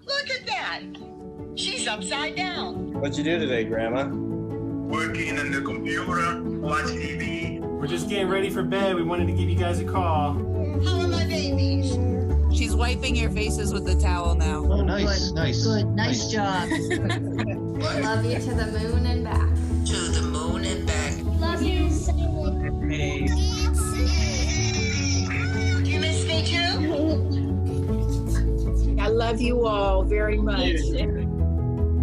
Look at that. She's upside down. What'd you do today, Grandma? Working on the computer, watch TV. We're just getting ready for bed. We wanted to give you guys a call. How are my babies? She's wiping your faces with the towel now. Oh, nice, nice. Good, nice job. Love you to the moon and back. To the moon and back. Love you so much. Hey. Do you miss me too? I love you all very much.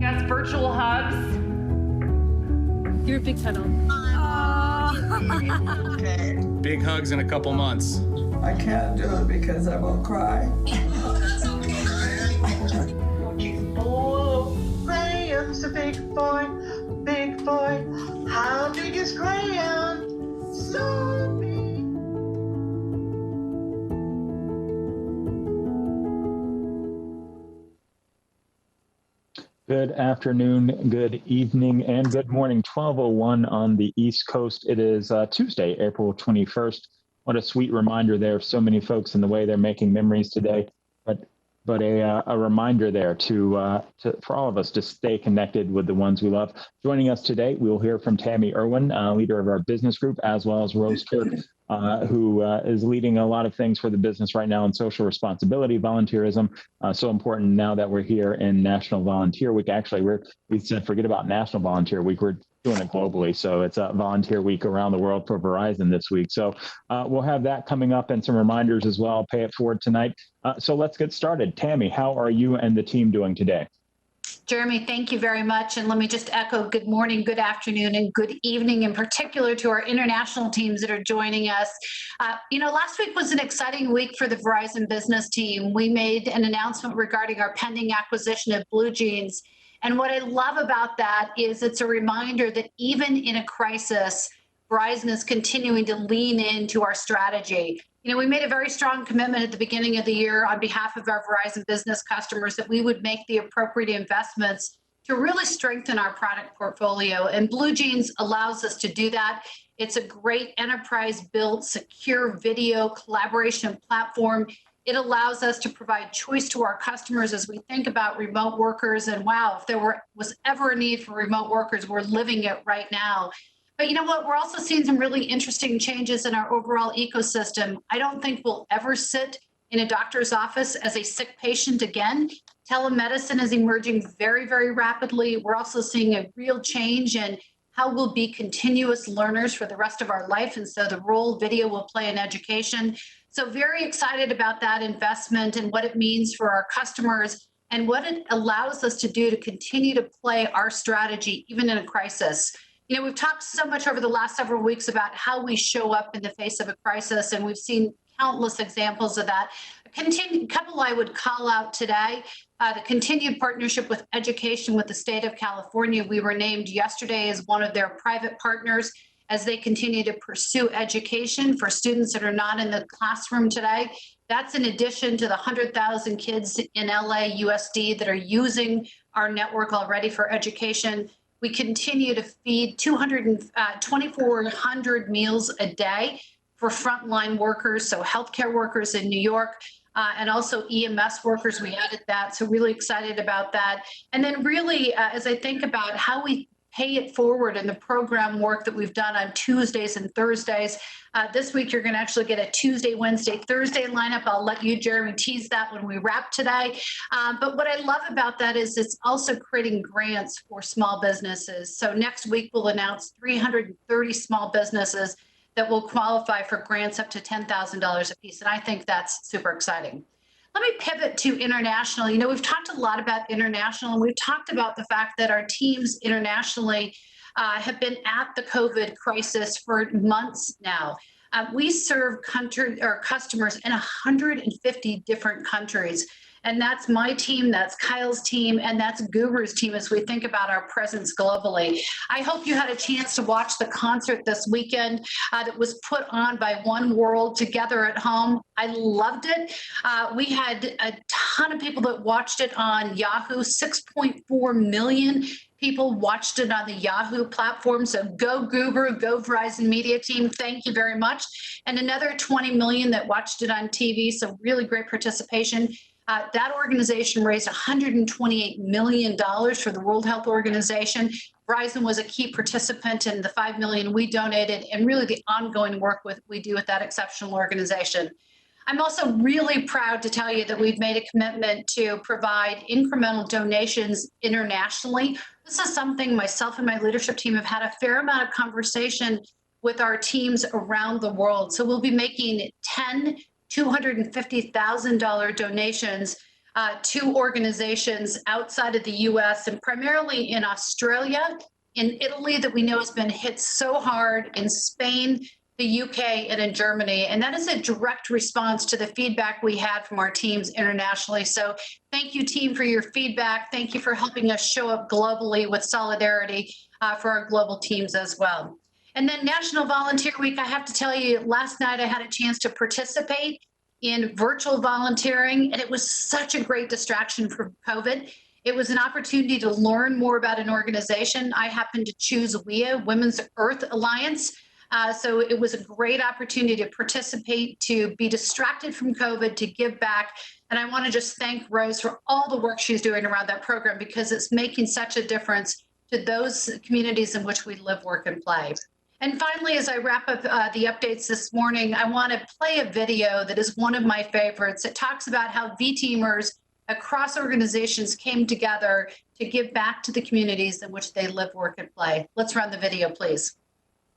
Yes, virtual hugs. You're a big cuddle. Big hugs in a couple months. I can't do it because I will cry. Oh, Graham's a big boy, big boy. How big is Graham? So big. Good afternoon, good evening, and good morning. 12:01 on the East Coast. It is Tuesday, April 21st. What a sweet reminder there of so many folks and the way they're making memories today. But a reminder there to for all of us to stay connected with the ones we love. Joining us today, we'll hear from Tami Irwin, leader of our business group, as well as Rose Kirk, who is leading a lot of things for the business right now in social responsibility, volunteerism. So important now that we're here in National Volunteer Week. Actually, we said forget about National Volunteer Week. We're doing it globally. So it's a volunteer week around the world for Verizon this week. So we'll have that coming up and some reminders as well. I'll pay it forward tonight. So let's get started. Tami, how are you and the team doing today? Jeremy, thank you very much. And let me just echo good morning, good afternoon, and good evening, in particular to our international teams that are joining us. Last week was an exciting week for the Verizon business team. We made an announcement regarding our pending acquisition of Blue Jeans. And what I love about that is it's a reminder that even in a crisis, Verizon is continuing to lean into our strategy. We made a very strong commitment at the beginning of the year on behalf of our Verizon business customers that we would make the appropriate investments to really strengthen our product portfolio. And Blue Jeans allows us to do that. It's a great enterprise-built, secure video collaboration platform. It allows us to provide choice to our customers as we think about remote workers. And wow, if there was ever a need for remote workers, we're living it right now. But you know what? We're also seeing some really interesting changes in our overall ecosystem. I don't think we'll ever sit in a doctor's office as a sick patient again. Telemedicine is emerging very, very rapidly. We're also seeing a real change in how we'll be continuous learners for the rest of our life. And so the role video will play in education. So very excited about that investment and what it means for our customers and what it allows us to do to continue to play our strategy, even in a crisis. We've talked so much over the last several weeks about how we show up in the face of a crisis, and we've seen countless examples of that. A couple I would call out today, the continued partnership with education with the state of California. We were named yesterday as one of their private partners as they continue to pursue education for students that are not in the classroom today. That's in addition to the 100,000 kids in LAUSD that are using our network already for education. We continue to feed 2,400 meals a day for frontline workers, so healthcare workers in New York, and also EMS workers. We added that, so really excited about that. And then really, as I think about how we pay it forward in the program work that we've done on Tuesdays and Thursdays. This week, you're going to actually get a Tuesday, Wednesday, Thursday lineup. I'll let you, Jeremy, tease that when we wrap today. But what I love about that is it's also creating grants for small businesses. So next week, we'll announce 330 small businesses that will qualify for grants up to $10,000 a piece. And I think that's super exciting. Let me pivot to international. We've talked a lot about international, and we've talked about the fact that our teams internationally have been at the COVID crisis for months now. We serve customers in 150 different countries. And that's my team, that's Kyle's team, and that's Guru's team as we think about our presence globally. I hope you had a chance to watch the concert this weekend that was put on by One World Together at Home. I loved it. We had a ton of people that watched it on Yahoo. 6.4 million people watched it on the Yahoo platform. So go Guru, go Verizon Media Team. Thank you very much. And another 20 million that watched it on TV. So really great participation. That organization raised $128 million for the World Health Organization. Verizon was a key participant in the $5 million we donated and really the ongoing work we do with that exceptional organization. I'm also really proud to tell you that we've made a commitment to provide incremental donations internationally. This is something myself and my leadership team have had a fair amount of conversation with our teams around the world. So we'll be making 10 $250,000 donations to organizations outside of the U.S. and primarily in Australia, in Italy that we know has been hit so hard, in Spain, the UK, and in Germany. And that is a direct response to the feedback we had from our teams internationally. So thank you, team, for your feedback. Thank you for helping us show up globally with solidarity for our global teams as well. And then National Volunteer Week, I have to tell you, last night I had a chance to participate in virtual volunteering, and it was such a great distraction from COVID. It was an opportunity to learn more about an organization. I happened to choose WEA, Women's Earth Alliance. So it was a great opportunity to participate, to be distracted from COVID, to give back. And I want to just thank Rose for all the work she's doing around that program because it's making such a difference to those communities in which we live, work, and play. And finally, as I wrap up the updates this morning, I want to play a video that is one of my favorites. It talks about how V-teamers across organizations came together to give back to the communities in which they live, work, and play. Let's run the video, please.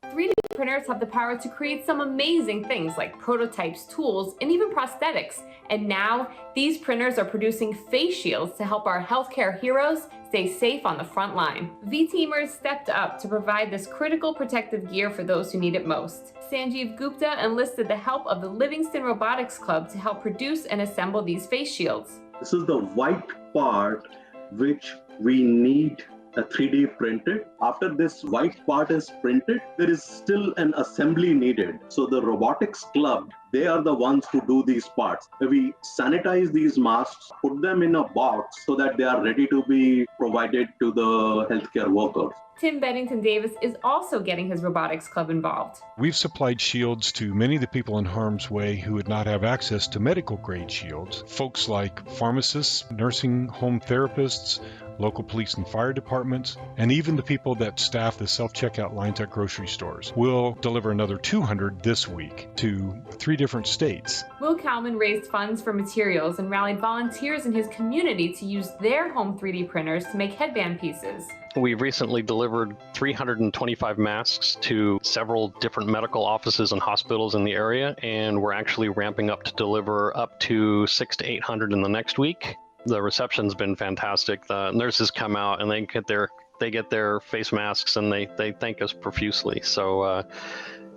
3D printers have the power to create some amazing things like prototypes, tools, and even prosthetics. And now, these printers are producing face shields to help our healthcare heroes stay safe on the front line. V-teamers stepped up to provide this critical protective gear for those who need it most. Sanjeev Gupta enlisted the help of the Livingston Robotics Club to help produce and assemble these face shields. This is the white part which we need a 3D printed. After this white part is printed, there is still an assembly needed. So the robotics club, they are the ones who do these parts. We sanitize these masks, put them in a box so that they are ready to be provided to the healthcare workers. Tim Bennington Davis is also getting his robotics club involved. We've supplied shields to many of the people in harm's way who would not have access to medical grade shields. Folks like pharmacists, nursing home therapists, local police and fire departments, and even the people that staff the self-checkout lines at grocery stores. We'll deliver another 200 this week to 3 different states. Will Kalman raised funds for materials and rallied volunteers in his community to use their home 3D printers to make headband pieces. We recently delivered 325 masks to several different medical offices and hospitals in the area, and we're actually ramping up to deliver up to 600 to 800 in the next week. The reception's been fantastic. The nurses come out and they get their face masks and they thank us profusely. So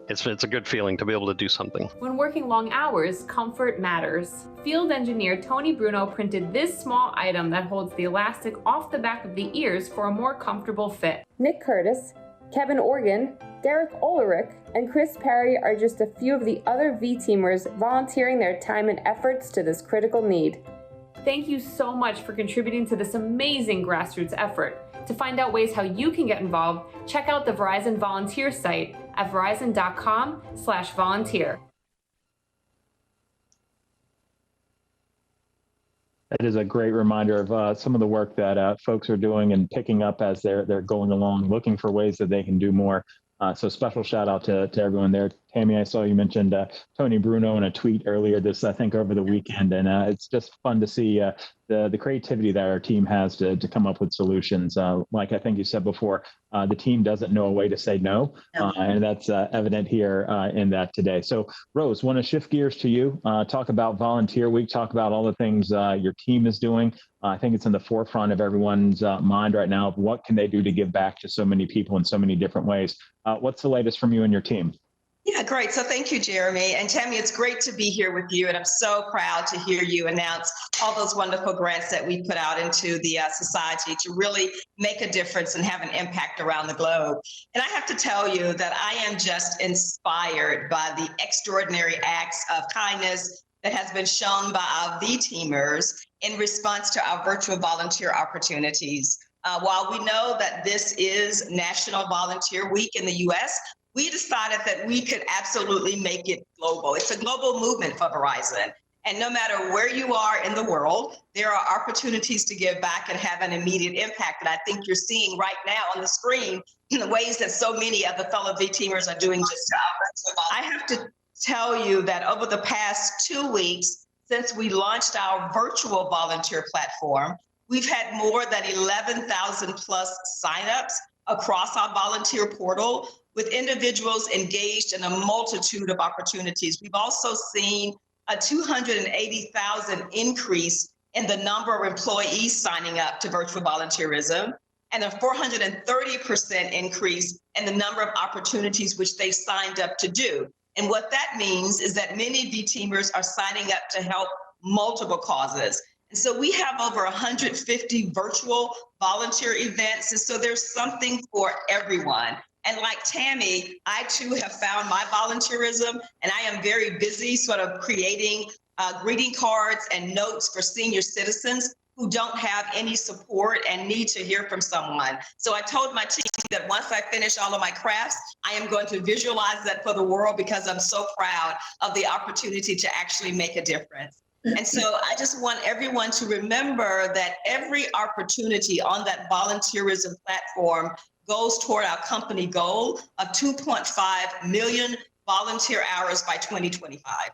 it's a good feeling to be able to do something. When working long hours, comfort matters. Field engineer Tony Bruno printed this small item that holds the elastic off the back of the ears for a more comfortable fit. Nick Curtis, Kevin Organ, Derek Ulrich, and Chris Perry are just a few of the other V-teamers volunteering their time and efforts to this critical need. Thank you so much for contributing to this amazing grassroots effort. To find out ways how you can get involved, check out the Verizon volunteer site at verizon.com/volunteer. That is a great reminder of some of the work that folks are doing and picking up as they're going along, looking for ways that they can do more. So special shout out to everyone there. Tami, I saw you mentioned Tony Bruno in a tweet earlier this, I think, over the weekend. And it's just fun to see the creativity that our team has to come up with solutions. Like I think you said before, the team doesn't know a way to say no. And that's evident here in that today. So Rose, want to shift gears to you, talk about Volunteer Week, talk about all the things your team is doing. I think it's in the forefront of everyone's mind right now of what can they do to give back to so many people in so many different ways. What's the latest from you and your team? Yeah, great. So thank you, Jeremy. And Tami, it's great to be here with you. And I'm so proud to hear you announce all those wonderful grants that we put out into the society to really make a difference and have an impact around the globe. And I have to tell you that I am just inspired by the extraordinary acts of kindness that has been shown by our V-teamers in response to our virtual volunteer opportunities. While we know that this is National Volunteer Week in the U.S., we decided that we could absolutely make it global. It's a global movement for Verizon. And no matter where you are in the world, there are opportunities to give back and have an immediate impact. And I think you're seeing right now on the screen in the ways that so many of the fellow V-teamers are doing just that. I have to tell you that over the past 2 weeks, since we launched our virtual volunteer platform, we've had more than 11,000 plus signups across our volunteer portal with individuals engaged in a multitude of opportunities. We've also seen a 280,000 increase in the number of employees signing up to virtual volunteerism and a 430% increase in the number of opportunities which they signed up to do. And what that means is that many V-teamers are signing up to help multiple causes. And so we have over 150 virtual volunteer events. And so there's something for everyone. And like Tami, I too have found my volunteerism, and I am very busy sort of creating greeting cards and notes for senior citizens who don't have any support and need to hear from someone. So I told my team that once I finish all of my crafts, I am going to visualize that for the world because I'm so proud of the opportunity to actually make a difference. And so I just want everyone to remember that every opportunity on that volunteerism platform goes toward our company goal of 2.5 million volunteer hours by 2025.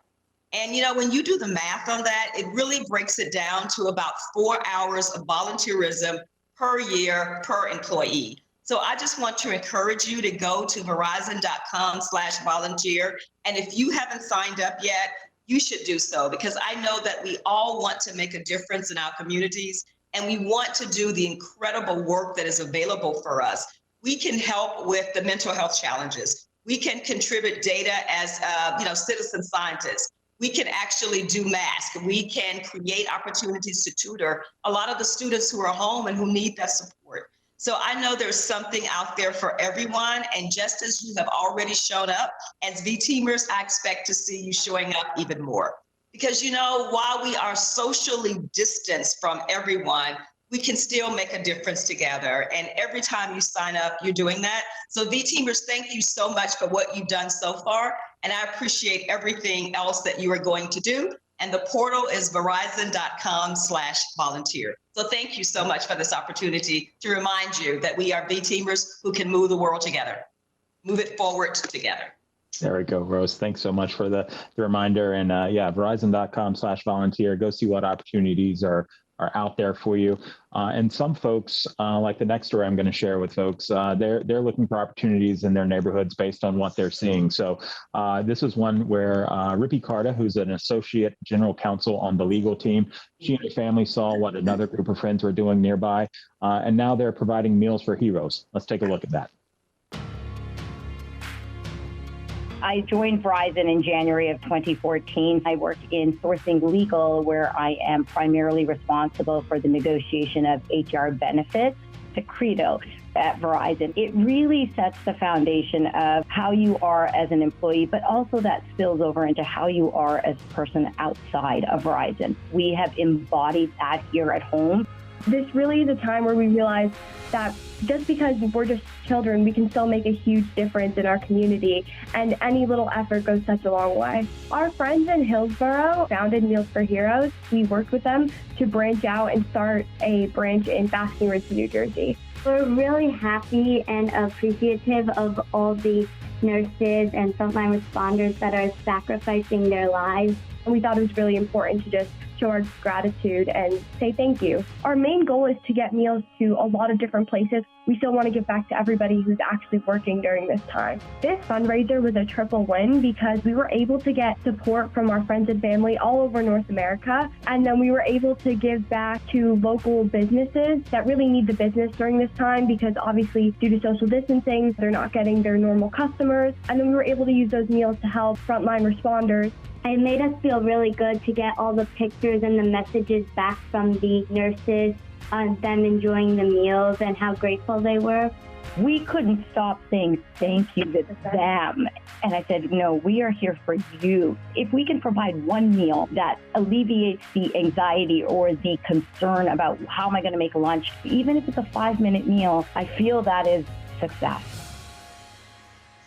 And, you know, when you do the math on that, it really breaks it down to about 4 hours of volunteerism per year per employee. So I just want to encourage you to go to verizon.com/volunteer. And if you haven't signed up yet, you should do so, because I know that we all want to make a difference in our communities, and we want to do the incredible work that is available for us. We can help with the mental health challenges. We can contribute data as citizen scientists. We can actually do masks. We can create opportunities to tutor a lot of the students who are home and who need that support. So I know there's something out there for everyone. And just as you have already shown up as V-teamers, I expect to see you showing up even more. Because, you know, while we are socially distanced from everyone, we can still make a difference together. And every time you sign up, you're doing that. So V-teamers, thank you so much for what you've done so far. And I appreciate everything else that you are going to do. And the portal is verizon.com/volunteer. So thank you so much for this opportunity to remind you that we are V-teamers who can move the world together, move it forward together. There we go, Rose. Thanks so much for the reminder. And verizon.com/volunteer. Go see what opportunities are out there for you. And some folks, like the next story I'm going to share with folks, they're looking for opportunities in their neighborhoods based on what they're seeing. So this is one where Rippy Carta, who's an associate general counsel on the legal team, she and her family saw what another group of friends were doing nearby, and now they're providing meals for heroes. Let's take a look at that. I joined Verizon in January of 2014. I work in sourcing legal, where I am primarily responsible for the negotiation of HR benefits. The credo at Verizon, it really sets the foundation of how you are as an employee, but also that spills over into how you are as a person outside of Verizon. We have embodied that here at home. This really is a time where we realize that just because we're just children, we can still make a huge difference in our community, and any little effort goes such a long way. Our friends in Hillsborough founded Meals for Heroes. We worked with them to branch out and start a branch in Basking Ridge, New Jersey. We're really happy and appreciative of all the nurses and frontline responders that are sacrificing their lives. And we thought it was really important to just show our gratitude and say thank you. Our main goal is to get meals to a lot of different places. We still want to give back to everybody who's actually working during this time. This fundraiser was a triple win because we were able to get support from our friends and family all over North America, and then we were able to give back to local businesses that really need the business during this time, because obviously due to social distancing, they're not getting their normal customers, and then we were able to use those meals to help frontline responders. It made us feel really good to get all the pictures and the messages back from the nurses on them enjoying the meals and how grateful they were. We couldn't stop saying thank you to them. And I said, no, we are here for you. If we can provide one meal that alleviates the anxiety or the concern about how am I going to make lunch, even if it's a 5-minute meal, I feel that is success.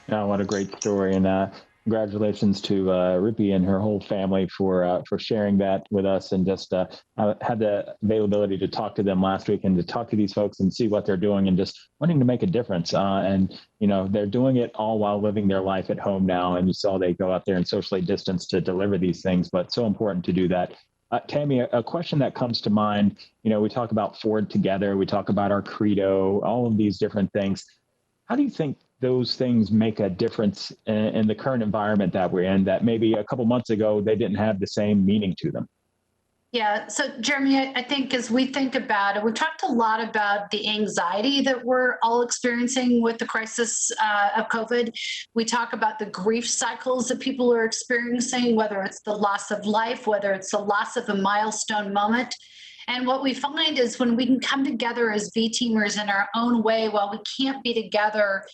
Oh, what a great story. And Congratulations to Rippy and her whole family for sharing that with us, and just had the availability to talk to them last week and to talk to these folks and see what they're doing and just wanting to make a difference. And they're doing it all while living their life at home now. And you saw they go out there and socially distance to deliver these things, but so important to do that. Tami, a question that comes to mind, we talk about Ford Together, we talk about our credo, all of these different things. How do you think those things make a difference in the current environment that we're in, that maybe a couple months ago they didn't have the same meaning to them? Yeah. So, Jeremy, I think as we think about it, we've talked a lot about the anxiety that we're all experiencing with the crisis of COVID. We talk about the grief cycles that people are experiencing, whether it's the loss of life, whether it's the loss of a milestone moment. And what we find is when we can come together as V-teamers in our own way, while we can't be together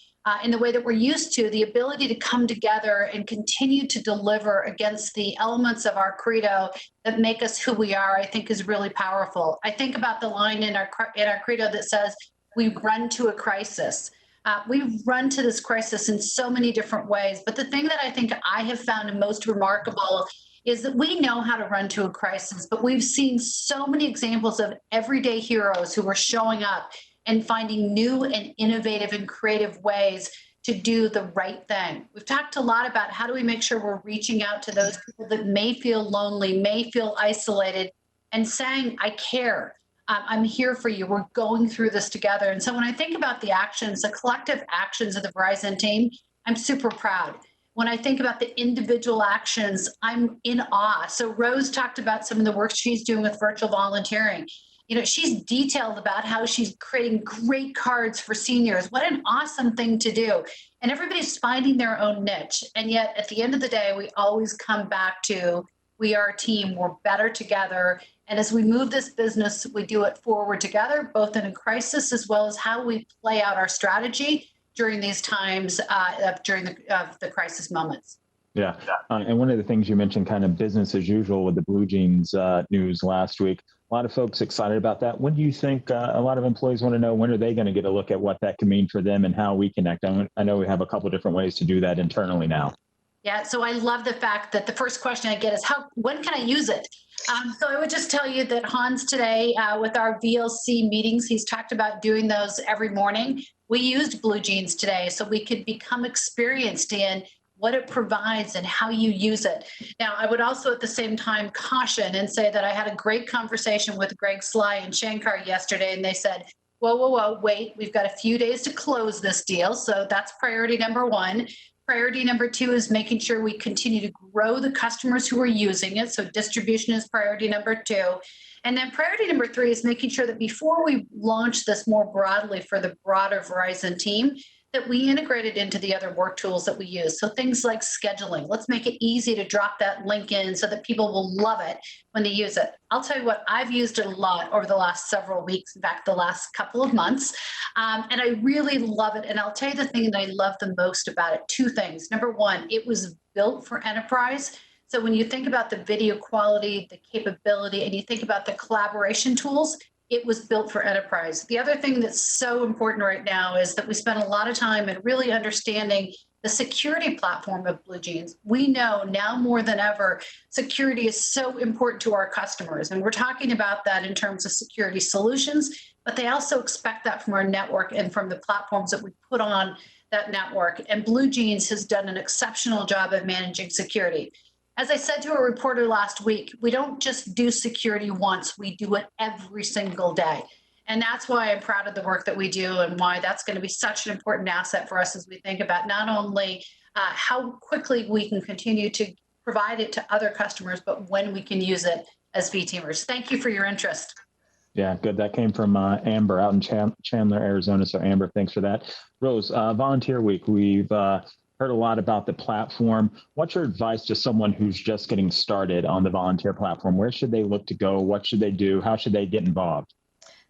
in the way that we're used to, the ability to come together and continue to deliver against the elements of our credo that make us who we are, I think is really powerful. I think about the line in our credo that says, we run to a crisis. We run to this crisis in so many different ways. But the thing that I think I have found most remarkable is that we know how to run to a crisis, but we've seen so many examples of everyday heroes who are showing up and finding new and innovative and creative ways to do the right thing. We've talked a lot about how do we make sure we're reaching out to those people that may feel lonely, may feel isolated, and saying, I care. I'm here for you. We're going through this together. And so when I think about the actions, the collective actions of the Verizon team, I'm super proud. When I think about the individual actions, I'm in awe. So Rose talked about some of the work she's doing with virtual volunteering. She's detailed about how she's creating great cards for seniors. What an awesome thing to do. And everybody's finding their own niche. And yet at the end of the day, we always come back to, we are a team, we're better together. And as we move this business, we do it forward together, both in a crisis as well as how we play out our strategy during these times, during the crisis moments. Yeah. And one of the things you mentioned, kind of business as usual with the Blue Jeans news last week. A lot of folks excited about that. When do you think a lot of employees want to know, when are they going to get a look at what that can mean for them and how we connect? I know we have a couple of different ways to do that internally now. Yeah, so I love the fact that the first question I get is, when can I use it? So I would just tell you that Hans today, with our VLC meetings, he's talked about doing those every morning. We used Blue Jeans today so we could become experienced in what it provides and how you use it. Now, I would also at the same time caution and say that I had a great conversation with Greg Sly and Shankar yesterday, and they said, whoa, wait, we've got a few days to close this deal. So that's priority number one. Priority number two is making sure we continue to grow the customers who are using it. So distribution is priority number two. And then priority number three is making sure that before we launch this more broadly for the broader Verizon team, that we integrate it into the other work tools that we use. So things like scheduling, let's make it easy to drop that link in so that people will love it when they use it. I'll tell you what, I've used it a lot over the last several weeks, in fact, the last couple of months. And I really love it. And I'll tell you the thing that I love the most about it, two things. Number one, it was built for enterprise. So when you think about the video quality, the capability, and you think about the collaboration tools, it was built for enterprise. The other thing that's so important right now is that we spend a lot of time in really understanding the security platform of Blue Jeans. We know now more than ever, security is so important to our customers. And we're talking about that in terms of security solutions, but they also expect that from our network and from the platforms that we put on that network. And Blue Jeans has done an exceptional job of managing security. As I said to a reporter last week, we don't just do security once, we do it every single day. And that's why I'm proud of the work that we do and why that's going to be such an important asset for us as we think about not only how quickly we can continue to provide it to other customers, but when we can use it as V-teamers. Thank you for your interest. Yeah, good. That came from Amber out in Chandler, Arizona. So Amber, thanks for that. Rose, Volunteer Week, we've heard a lot about the platform. What's your advice to someone who's just getting started on the volunteer platform? Where should they look to go? What should they do? How should they get involved?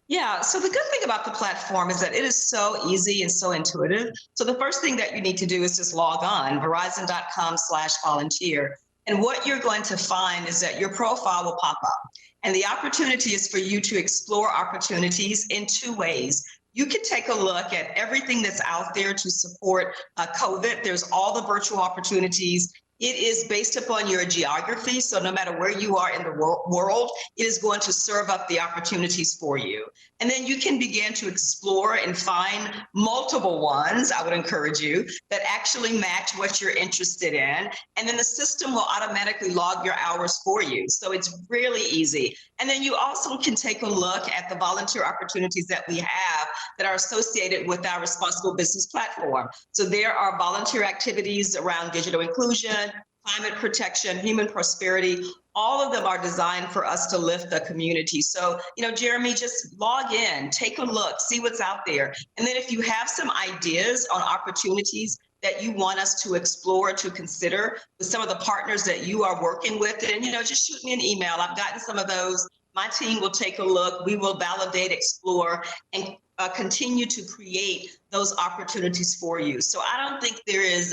Yeah, so the good thing about the platform is that it is so easy and so intuitive. So the first thing that you need to do is just log on, verizon.com/volunteer. And what you're going to find is that your profile will pop up. And the opportunity is for you to explore opportunities in two ways. you can take a look at everything that's out there to support COVID. There's all the virtual opportunities. It is based upon your geography. So no matter where you are in the world, it is going to serve up the opportunities for you. And then you can begin to explore and find multiple ones, I would encourage you, that actually match what you're interested in. And then the system will automatically log your hours for you. So it's really easy. And then you also can take a look at the volunteer opportunities that we have that are associated with our responsible business platform. So there are volunteer activities around digital inclusion, climate protection, human prosperity. All of them are designed for us to lift the community. So, Jeremy, just log in, take a look, see what's out there. And then if you have some ideas on opportunities that you want us to explore, to consider with some of the partners that you are working with, then, just shoot me an email. I've gotten some of those. My team will take a look. We will validate, explore, and continue to create those opportunities for you. So I don't think there is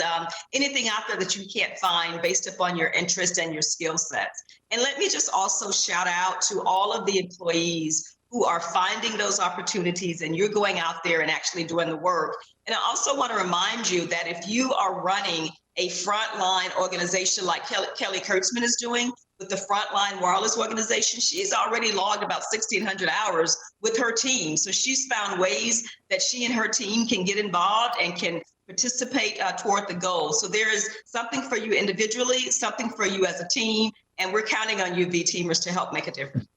anything out there that you can't find based upon your interest and your skill sets. And let me just also shout out to all of the employees who are finding those opportunities, and you're going out there and actually doing the work. And I also want to remind you that if you are running a frontline organization like Kelly Kurtzman is doing with the Frontline Wireless Organization, she's already logged about 1,600 hours with her team. So she's found ways that she and her team can get involved and can participate toward the goal. So there is something for you individually, something for you as a team, and we're counting on you, V-Teamers, to help make a difference.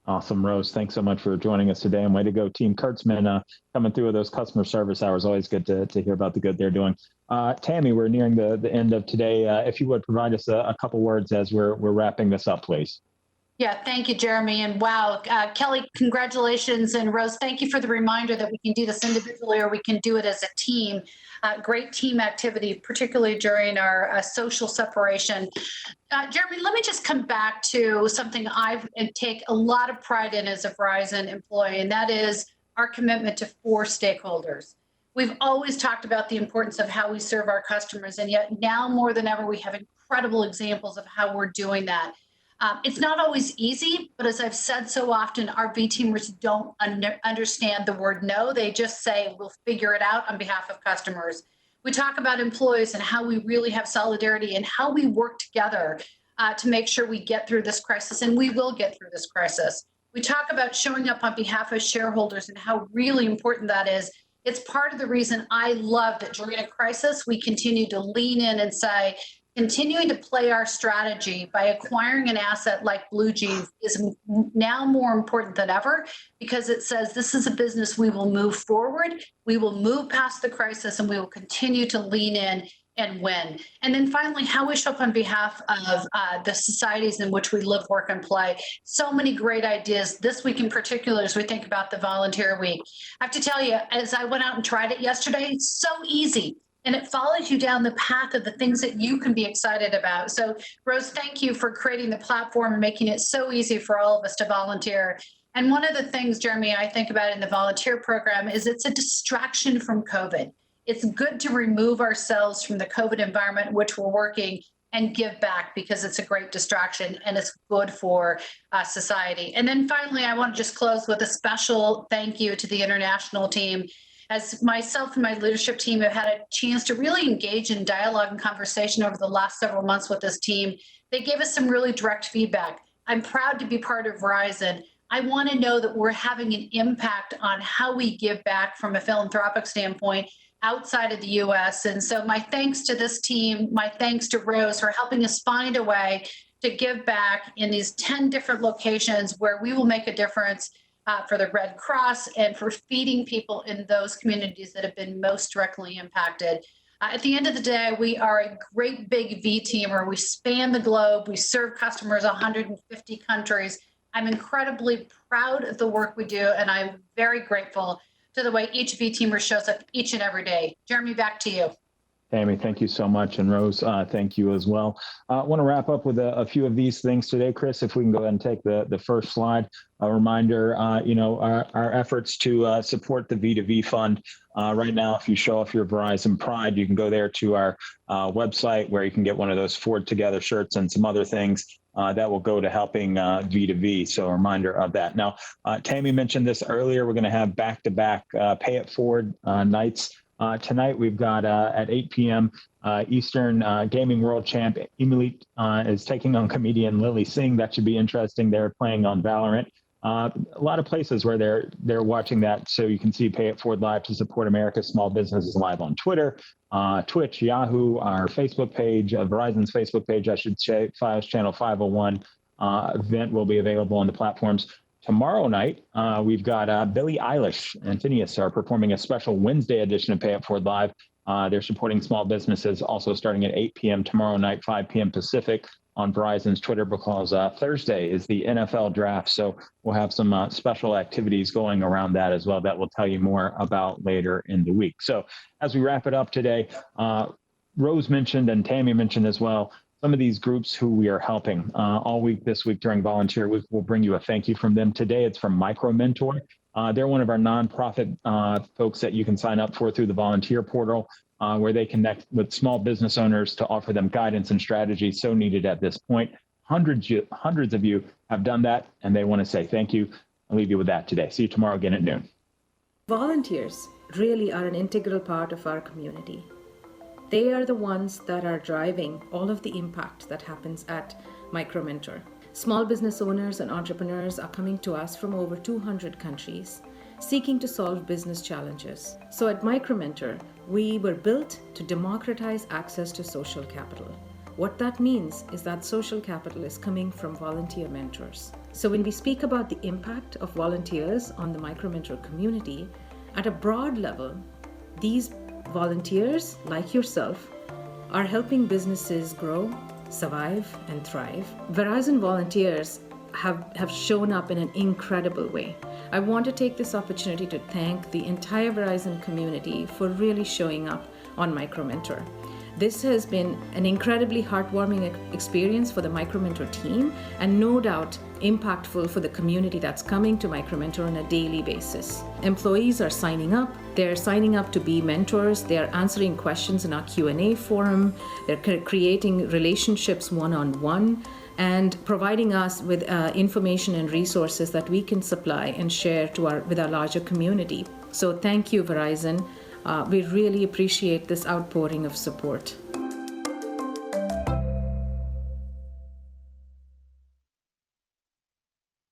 Awesome, Rose. Thanks so much for joining us today, and way to go, Team Kurtzman, coming through with those customer service hours. Always good to hear about the good they're doing. Tami, we're nearing the end of today. If you would provide us a couple words as we're wrapping this up, please. Yeah, thank you, Jeremy. And wow, Kelly, congratulations. And Rose, thank you for the reminder that we can do this individually or we can do it as a team. Great team activity, particularly during our social separation. Jeremy, let me just come back to something I take a lot of pride in as a Verizon employee, and that is our commitment to 4 stakeholders. We've always talked about the importance of how we serve our customers, and yet now more than ever, we have incredible examples of how we're doing that. It's not always easy, but as I've said so often, our V-Teamers don't understand the word no. They just say, we'll figure it out on behalf of customers. We talk about employees and how we really have solidarity and how we work together to make sure we get through this crisis, and we will get through this crisis. We talk about showing up on behalf of shareholders and how really important that is. It's part of the reason I love that during a crisis, we continue to lean in and say, continuing to play our strategy by acquiring an asset like Blue Jeans is now more important than ever, because it says this is a business we will move forward, we will move past the crisis, and we will continue to lean in and win. And then finally, how we show up on behalf of the societies in which we live, work, and play. So many great ideas this week in particular as we think about the Volunteer Week. I have to tell you, as I went out and tried it yesterday, it's so easy. And it follows you down the path of the things that you can be excited about. So, Rose, thank you for creating the platform and making it so easy for all of us to volunteer. And one of the things, Jeremy, I think about in the volunteer program is it's a distraction from COVID. It's good to remove ourselves from the COVID environment in which we're working and give back, because it's a great distraction and it's good for society. And then finally, I want to just close with a special thank you to the international team. As myself and my leadership team have had a chance to really engage in dialogue and conversation over the last several months with this team, they gave us some really direct feedback. I'm proud to be part of Verizon. I want to know that we're having an impact on how we give back from a philanthropic standpoint outside of the U.S. And so my thanks to this team, my thanks to Rose for helping us find a way to give back in these 10 different locations where we will make a difference for the Red Cross and for feeding people in those communities that have been most directly impacted. At the end of the day, we are a great big V-Teamer. We span the globe. We serve customers in 150 countries. I'm incredibly proud of the work we do, and I'm very grateful to the way each V-Teamer shows up each and every day. Jeremy, back to you. Tami, thank you so much. And Rose, thank you as well. I want to wrap up with a few of these things today. Chris, if we can go ahead and take the first slide. A reminder, our efforts to support the V2V fund. Right now, if you show off your Verizon Pride, you can go there to our website where you can get one of those Ford Together shirts and some other things. that will go to helping V2V. So a reminder of that. Now, Tami mentioned this earlier. We're going to have back-to-back Pay It Forward nights. Tonight, we've got at 8 p.m. Eastern Gaming World Champ Emily is taking on comedian Lily Singh. That should be interesting. They're playing on Valorant. A lot of places where they're watching that, so you can see Pay It Forward live to support America's small businesses live on Twitter, Twitch, Yahoo, our Facebook page, Verizon's Facebook page, I should say, Files Channel 501 event will be available on the platforms. Tomorrow night, we've got Billie Eilish and Phineas are performing a special Wednesday edition of Pay It Forward Live. They're supporting small businesses also starting at 8 p.m. tomorrow night, 5 p.m. Pacific on Verizon's Twitter, because Thursday is the NFL draft. So we'll have some special activities going around that as well that we'll tell you more about later in the week. So as we wrap it up today, Rose mentioned and Tami mentioned as well, some of these groups who we are helping all week this week during Volunteer Week. We'll bring you a thank you from them. Today it's from Micro Mentor. They're one of our nonprofit folks that you can sign up for through the volunteer portal, where they connect with small business owners to offer them guidance and strategy so needed at this point. Hundreds of you have done that, and they want to say thank you. I'll leave you with that today. See you tomorrow again at noon. Volunteers really are an integral part of our community. They are the ones that are driving all of the impact that happens at Micro Mentor. Small business owners and entrepreneurs are coming to us from over 200 countries, seeking to solve business challenges. So at Micro Mentor, we were built to democratize access to social capital. What that means is that social capital is coming from volunteer mentors. So when we speak about the impact of volunteers on the Micro Mentor community, at a broad level, these volunteers, like yourself, are helping businesses grow, survive, and thrive. Verizon volunteers have shown up in an incredible way. I want to take this opportunity to thank the entire Verizon community for really showing up on Micro Mentor. This has been an incredibly heartwarming experience for the Micro Mentor team, and no doubt impactful for the community that's coming to Micro Mentor on a daily basis. Employees are signing up. They're signing up to be mentors. They're answering questions in our Q&A forum. They're creating relationships one-on-one and providing us with information and resources that we can supply and share with our larger community. So thank you, Verizon. We really appreciate this outpouring of support.